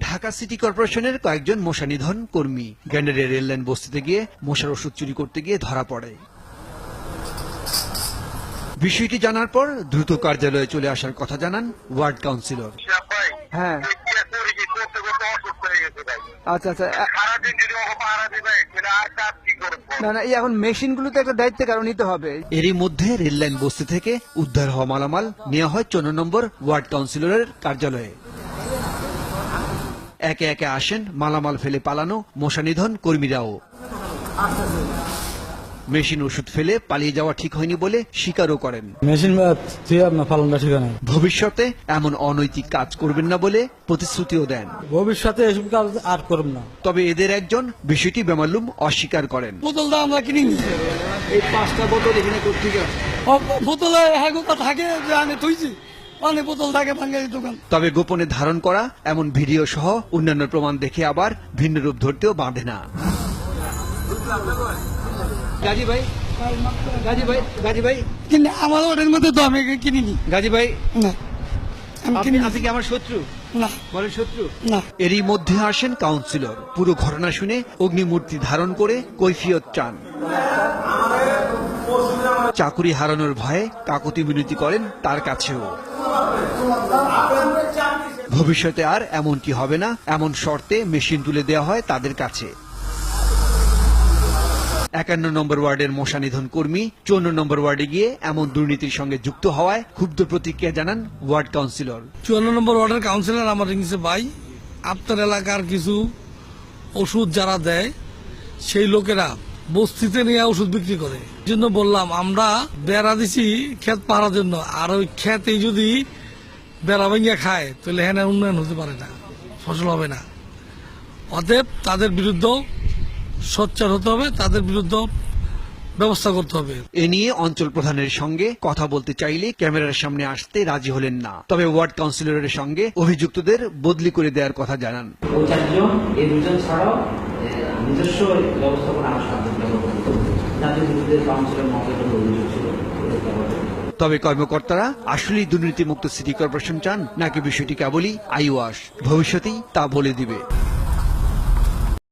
Dhaka city কর্পোরেশনের কয়েকজন মশা নিধন কর্মী গ্যান্ডারিয়া রেললাইন বস্তিতে গিয়ে মশার ওষুধ চুরি করতে গিয়ে ধরা পড়ে। বিষয়টি জানার পর দ্রুত কার্যালয়ে চলে আসার কথা জানান ওয়ার্ড কাউন্সিলর। হ্যাঁ, আচ্ছা আচ্ছা। না না, এই এখন মেশিনগুলোতে একটা দায়িত্ব কারণ নিতে হবে। এরই মধ্যে রেললাইন বস্তি থেকে উদ্ধার হওয়া মালামাল নেওয়া হয় 14 নম্বর ওয়ার্ড কাউন্সিলরের কার্যালয়ে। একে একে আসেন মালামাল ফেলে পালানো মশা নিধন কর্মীরাও। মেশিন ওষুধ ফেলে পালিয়ে যাওয়া ঠিক হয়নি বলে স্বীকারও করেন। মেশিন আপনার পালনটা ঠিক নাই। ভবিষ্যতে এমন অনৈতিক কাজ করবেন না বলে প্রতিশ্রুতিও দেন। ভবিষ্যতে এসব কাজ আর করব না। তবে এদের একজন বিষয়টি বেমালুম অস্বীকার করেন। বোতলটা আমরা কিনি এই 5টা বোতল এখানে করতে গেছে, বোতলে হ্যাগোটা থাকে যে আমি থইছি মানে বোতল থাকে ভাঙ্গারি দোকান। তবে গোপনে ধারণ করা এমন ভিডিও সহ অন্যান্য প্রমাণ দেখে আবার ভিন্ন রূপ ধরতেও বাঁধে না। গাজী ভাই, কিন্তু আমার ওটার মধ্যে তো আমি কিনিনি। গাজী ভাই, না আমি কিনি আপনি কি আমার শত্রু? না বলেন শত্রু? না। এরই মধ্যে আসেন কাউন্সিলর। পুরো ঘটনা শুনে অগ্নিমূর্তি ধারণ করে কৈফিয়ত চান। চাকুরি হারানোর ভয়ে কাকুতি মিনতি করেন তার কাছেও। ভবিষ্যতে আর এমনটি হবে না এমন শর্তে মেশিন তুলে দেওয়া হয় তাদের কাছে। 51 নম্বর ওয়ার্ডের মশা নিধন কর্মী 54 নম্বর ওয়ার্ডে গিয়ে এমন দুর্নীতির সঙ্গে যুক্ত হওয়ায় ক্ষুব্ধ প্রতিক্রিয়া জানান ওয়ার্ড কাউন্সিলর। 54 নম্বর ওয়ার্ডের কাউন্সিলর আমার রিংসে ভাই, আপনার এলাকার কিছু ওষুধ যারা দেয় সেই লোকেরা বস্তিতে নিয়ে ওষুধ বিক্রি করে। এই জন্য বললাম আমরা বেড়া দিছি ক্ষেত পাহারার জন্য, আর ওই ক্ষেতেই যদি বেড়া ভেঙে খায় তাহলে হ্যাঁ উন্নয়ন হতে পারে না, ফসল হবে না। অতএব তাদের বিরুদ্ধেও সোচ্চার হতে হবে, তাদের বিরুদ্ধে ব্যবস্থা করতে হবে। এ নিয়ে অঞ্চল প্রধানের সঙ্গে কথা বলতে চাইলে ক্যামেরার সামনে আসতে রাজি হলেন না। তবে ওয়ার্ড কাউন্সিলরের সঙ্গে অভিযুক্তদের বদলি করে দেওয়ার কথা জানান। এই দুজন ছাড়াও নিজস্ব ব্যবস্থাপনা কাউন্সিলের মহলের অভিযোগ ছিল। তবে কর্মকর্তারা আসলেই দুর্নীতিমুক্ত সিটি কর্পোরেশন চান নাকি বিষয়টি কেবলই আইওয়াশ, ভবিষ্যতেই তা বলে দিবে।